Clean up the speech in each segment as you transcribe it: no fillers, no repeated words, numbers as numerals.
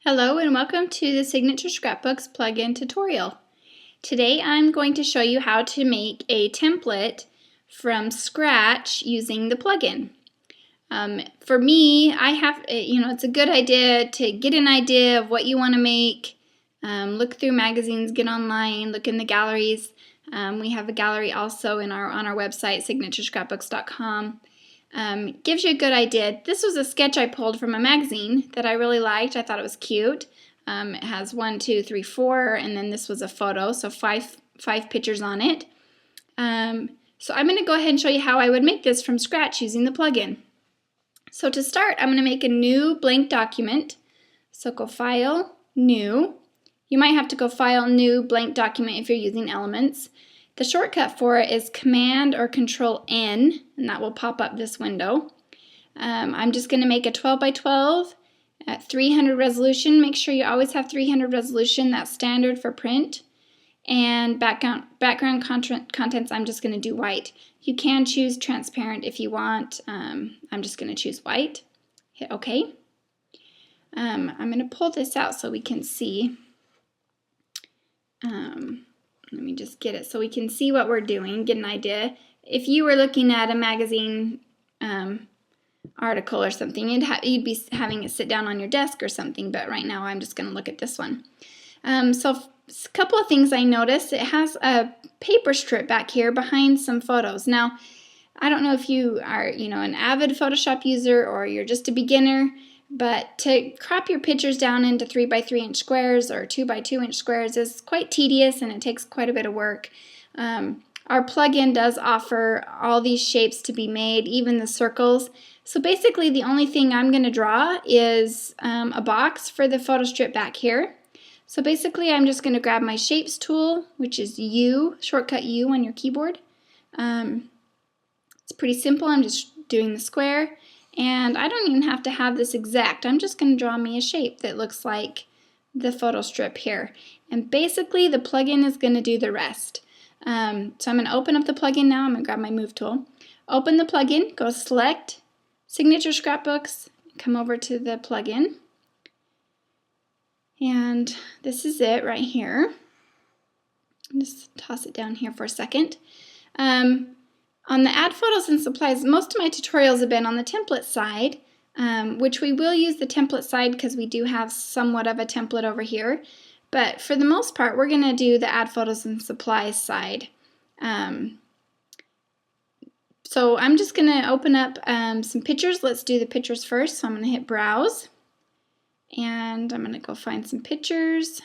Hello and welcome to the Signature Scrapbooks plugin tutorial. Today I'm going to show you how to make a template from scratch using the plugin. For me, it's a good idea to get an idea of what you want to make, look through magazines, get online, look in the galleries. We have a gallery also on our website, signaturescrapbooks.com. Gives you a good idea. This was a sketch I pulled from a magazine that I really liked. I thought it was cute. It has 1, 2, 3, 4, and then this was a photo, so five pictures on it. So I'm going to go ahead and show you how I would make this from scratch using the plugin. So to start, I'm going to make a new blank document. So go File, New. You might have to go File, New, Blank Document if you're using Elements. The shortcut for it is Command or Control N, and that will pop up this window. I'm just going to make a 12 by 12 at 300 resolution. Make sure you always have 300 resolution. That's standard for print. And background contents, I'm just going to do white. You can choose transparent if you want. I'm just going to choose white. Hit OK. I'm going to pull this out so we can see. Let me just get it so we can see what we're doing, get an idea. If you were looking at a magazine article or something, you'd be having it sit down on your desk or something, but right now I'm just going to look at this one. So a couple of things I noticed. It has a paper strip back here behind some photos. Now, I don't know if you are, an avid Photoshop user or you're just a beginner, but to crop your pictures down into 3 by 3 inch squares or 2 by 2 inch squares is quite tedious and it takes quite a bit of work. Our plugin does offer all these shapes to be made, even the circles. So basically the only thing I'm going to draw is a box for the photo strip back here. So basically I'm just going to grab my Shapes tool, which is U, shortcut U on your keyboard. It's pretty simple. I'm just doing the square. And I don't even have to have this exact. I'm just going to draw me a shape that looks like the photo strip here. And basically the plugin is going to do the rest. So I'm going to open up the plugin now. I'm going to grab my Move tool. Open the plugin, go select Signature Scrapbooks, come over to the plugin. And this is it right here. Just toss it down here for a second. On the Add Photos and Supplies, most of my tutorials have been on the template side, which we will use the template side because we do have somewhat of a template over here. But for the most part, we're going to do the Add Photos and Supplies side. So I'm just going to open up some pictures. Let's do the pictures first. So I'm going to hit Browse, and I'm going to go find some pictures.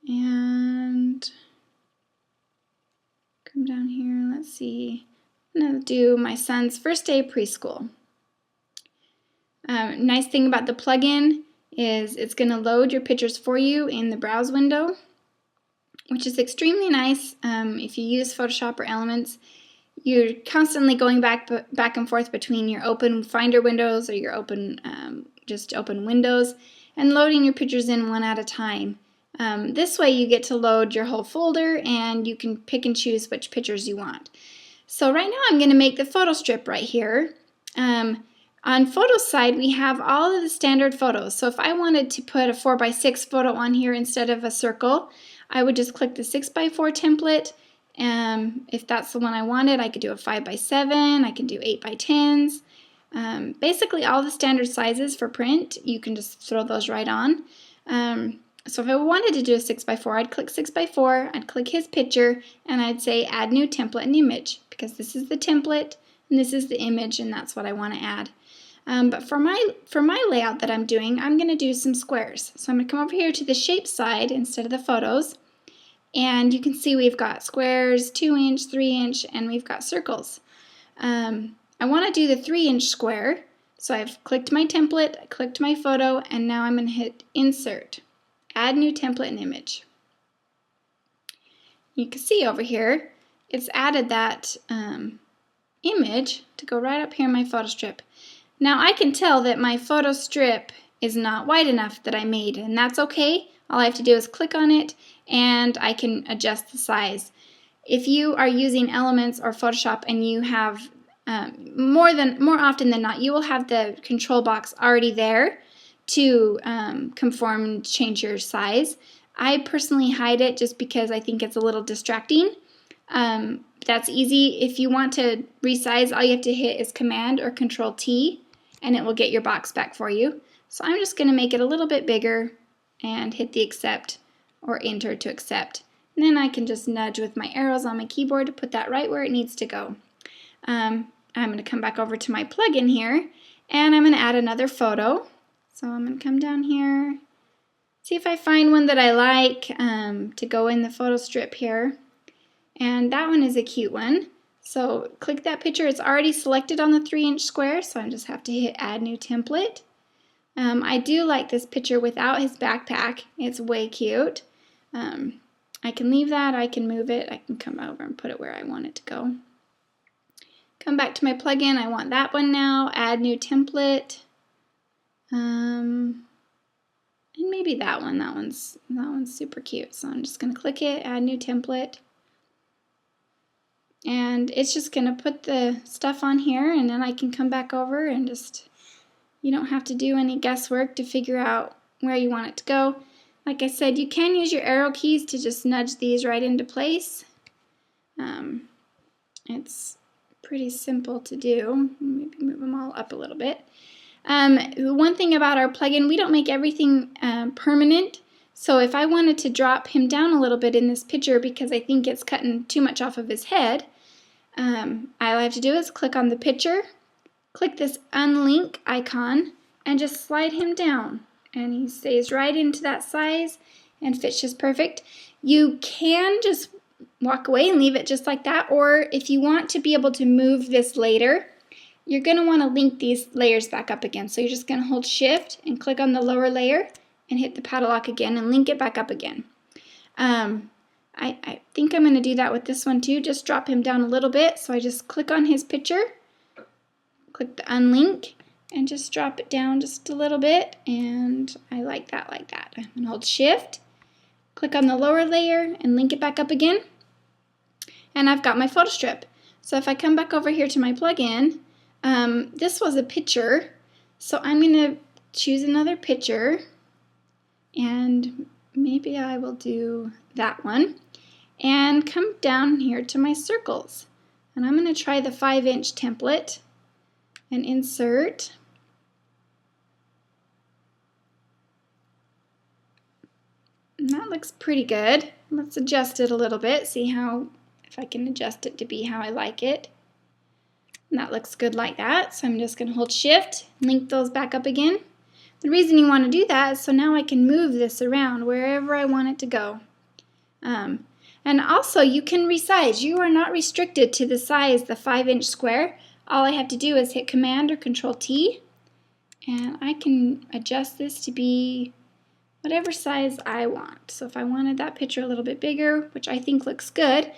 And come down here, let's see. I'm going to do my son's first day of preschool. Nice thing about the plugin is it's going to load your pictures for you in the browse window, which is extremely nice. If you use Photoshop or Elements, you're constantly going back and forth between your open Finder windows or your just open windows and loading your pictures in one at a time. This way you get to load your whole folder and you can pick and choose which pictures you want. So right now I'm going to make the photo strip right here. On photos side we have all of the standard photos. So if I wanted to put a 4 by 6 photo on here instead of a circle, I would just click the 6 by 4 template. If that's the one I wanted, I could do a 5 by 7, I can do 8 by 10s. Basically all the standard sizes for print, you can just throw those right on. So if I wanted to do a 6 by 4, I'd click 6 by 4, I'd click his picture, and I'd say Add New Template and Image, because this is the template and this is the image, and that's what I want to add. But for my layout that I'm doing, I'm going to do some squares. So I'm going to come over here to the shape side instead of the photos, and you can see we've got squares, 2 inch, 3 inch, and we've got circles. I want to do the 3 inch square, so I've clicked my template, I clicked my photo, and now I'm going to hit Insert. Add New Template and Image. You can see over here, it's added that image to go right up here in my photo strip. Now I can tell that my photo strip is not wide enough that I made, and that's okay. All I have to do is click on it and I can adjust the size. If you are using Elements or Photoshop and you have more often than not, you will have the control box already there. to conform and change your size. I personally hide it just because I think it's a little distracting. That's easy. If you want to resize, all you have to hit is Command or Control T, and it will get your box back for you. So I'm just going to make it a little bit bigger and hit the accept or enter to accept. And then I can just nudge with my arrows on my keyboard to put that right where it needs to go. I'm going to come back over to my plugin here, and I'm going to add another photo. So I'm going to come down here, see if I find one that I like to go in the photo strip here. And that one is a cute one. So click that picture. It's already selected on the 3-inch square, so I just have to hit Add New Template. I do like this picture without his backpack. It's way cute. I can leave that, I can move it, I can come over and put it where I want it to go. Come back to my plugin, I want that one now, Add New Template. And maybe that one, that one's super cute. So I'm just going to click it, Add New Template. And it's just going to put the stuff on here, and then I can come back over and just, you don't have to do any guesswork to figure out where you want it to go. Like I said, you can use your arrow keys to just nudge these right into place. It's pretty simple to do. Maybe move them all up a little bit. One thing about our plugin, we don't make everything permanent. So if I wanted to drop him down a little bit in this picture because I think it's cutting too much off of his head, all I have to do is click on the picture, click this unlink icon, and just slide him down. And he stays right into that size and fits just perfect. You can just walk away and leave it just like that, or if you want to be able to move this later, you're going to want to link these layers back up again. So you're just going to hold Shift and click on the lower layer and hit the padlock again and link it back up again. I think I'm going to do that with this one too, just drop him down a little bit. So I just click on his picture, click the unlink, and just drop it down just a little bit, and I like that like that. I'm going to hold Shift, click on the lower layer, and link it back up again, and I've got my photo strip. So if I come back over here to my plugin, this was a picture, so I'm going to choose another picture, and maybe I will do that one, and come down here to my circles, and I'm going to try the 5-inch template, and insert. And that looks pretty good. Let's adjust it a little bit, see if I can adjust it to be how I like it. And that looks good like that. So I'm just going to hold Shift, link those back up again. The reason you want to do that is so now I can move this around wherever I want it to go. And also you can resize. You are not restricted to the size, the 5-inch square. All I have to do is hit Command or Control T, and I can adjust this to be whatever size I want. So if I wanted that picture a little bit bigger, which I think looks good,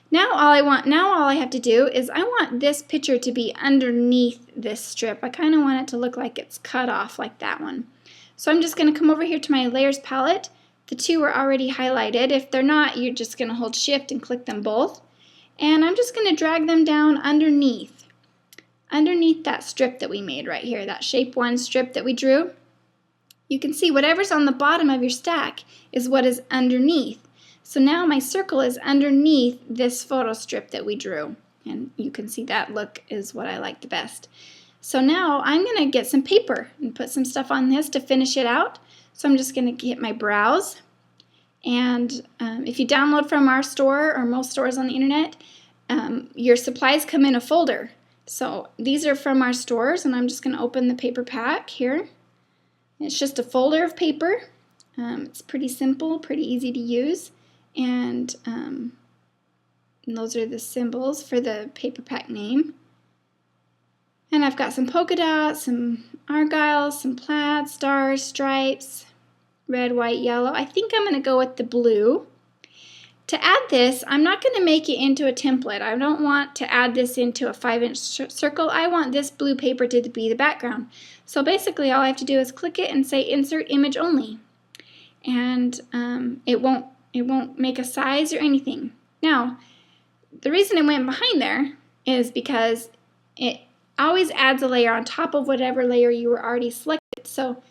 now all I have to do is I want this picture to be underneath this strip. I kind of want it to look like it's cut off like that one. So I'm just going to come over here to my layers palette. The two are already highlighted. If they're not, you're just going to hold Shift and click them both. And I'm just going to drag them down underneath that strip that we made right here, that shape 1 strip that we drew. You can see whatever's on the bottom of your stack is what is underneath. So now my circle is underneath this photo strip that we drew. And you can see that look is what I like the best. So now I'm going to get some paper and put some stuff on this to finish it out. So I'm just going to hit my browse. And if you download from our store or most stores on the internet, your supplies come in a folder. So these are from our stores, and I'm just going to open the paper pack here. It's just a folder of paper. It's pretty simple, pretty easy to use, and those are the symbols for the paper pack name. And I've got some polka dots, some argyle, some plaid, stars, stripes, red, white, yellow. I think I'm going to go with the blue. To add this, I'm not going to make it into a template. I don't want to add this into a 5-inch circle. I want this blue paper to be the background. So basically all I have to do is click it and say Insert Image Only. And it won't make a size or anything. Now, the reason it went behind there is because it always adds a layer on top of whatever layer you were already selected. So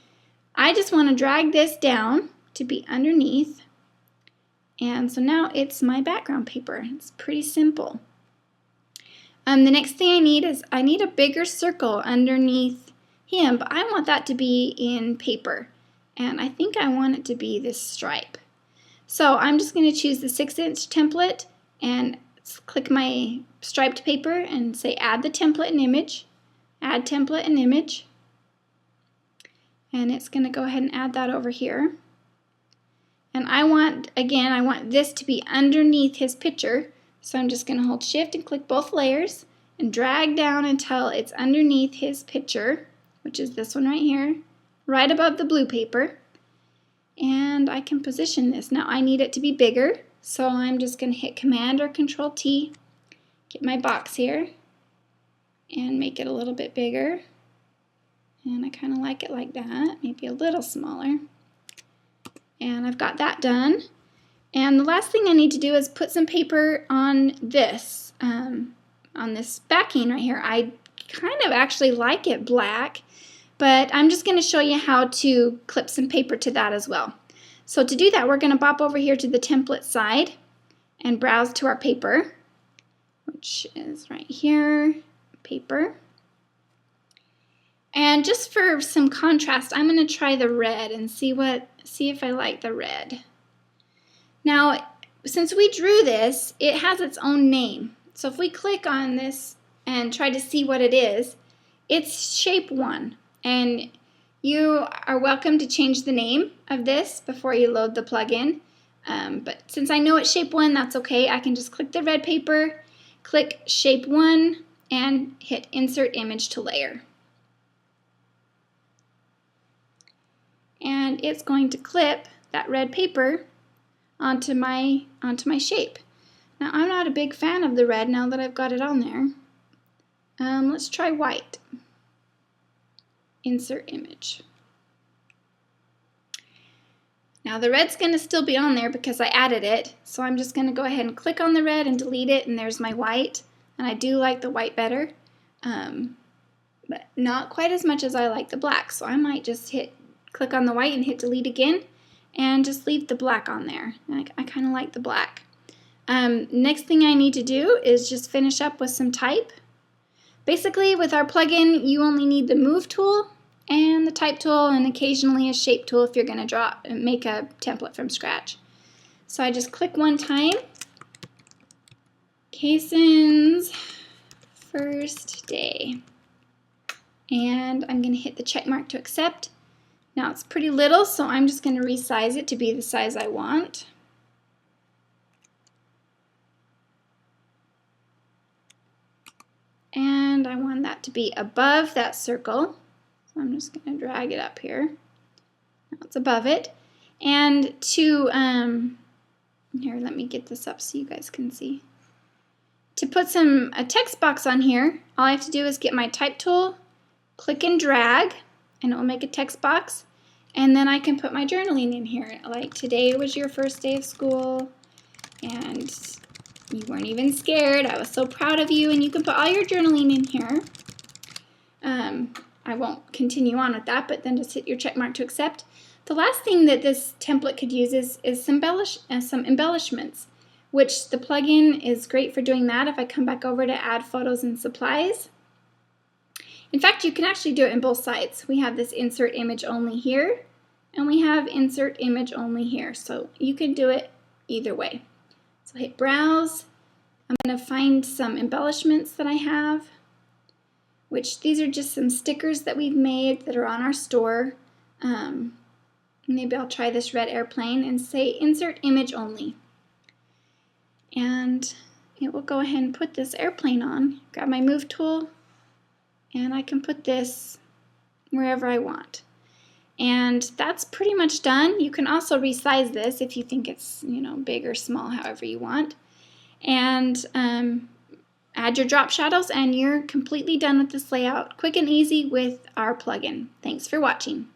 I just want to drag this down to be underneath. And so now it's my background paper. It's pretty simple. The next thing I need is I need a bigger circle underneath him, but I want that to be in paper. And I think I want it to be this stripe. So I'm just going to choose the 6-inch template and click my striped paper and say add the template and image. Add template and image. And it's going to go ahead and add that over here. And I want this to be underneath his picture. So I'm just going to hold shift and click both layers and drag down until it's underneath his picture, which is this one right here, right above the blue paper. And I can position this. Now I need it to be bigger, so I'm just going to hit Command or Control T, get my box here, and make it a little bit bigger. And I kind of like it like that, maybe a little smaller. And I've got that done. And the last thing I need to do is put some paper on this backing right here. I kind of actually like it black, but I'm just going to show you how to clip some paper to that as well. So to do that, we're going to bop over here to the template side and browse to our paper, which is right here, paper. And just for some contrast, I'm going to try the red and see if I like the red. Now, since we drew this, it has its own name. So if we click on this and try to see what it is, it's shape 1. And you are welcome to change the name of this before you load the plugin. But since I know it's shape 1, that's okay. I can just click the red paper, click shape 1, and hit insert image to layer. And it's going to clip that red paper onto my shape. Now I'm not a big fan of the red now that I've got it on there. Let's try white. Insert image. Now the red's going to still be on there because I added it, so I'm just going to go ahead and click on the red and delete it, and there's my white. And I do like the white better, but not quite as much as I like the black, so I might just click on the white and hit delete again and just leave the black on there. I kind of like the black. Next thing I need to do is just finish up with some type. Basically, with our plugin, you only need the move tool and the type tool and occasionally a shape tool if you're going to make a template from scratch. So I just click one time. Kaysen's first day. And I'm going to hit the check mark to accept. Now it's pretty little, so I'm just going to resize it to be the size I want. And I want that to be above that circle. So I'm just going to drag it up here. Now it's above it. And to, here, let me get this up so you guys can see. To put a text box on here, all I have to do is get my type tool, click and drag, and it will make a text box. And then I can put my journaling in here, like today was your first day of school, and you weren't even scared. I was so proud of you, and you can put all your journaling in here. I won't continue on with that, but then just hit your check mark to accept. The last thing that this template could use is some embellishments, which the plugin is great for doing that if I come back over to add photos and supplies. In fact, you can actually do it in both sides. We have this insert image only here, and we have insert image only here. So you can do it either way. So hit browse. I'm going to find some embellishments that I have, which these are just some stickers that we've made that are on our store. Maybe I'll try this red airplane and say insert image only. And it will go ahead and put this airplane on. Grab my move tool, and I can put this wherever I want. And that's pretty much done. You can also resize this if you think it's, big or small, however you want. And add your drop shadows, and you're completely done with this layout. Quick and easy with our plugin. Thanks for watching.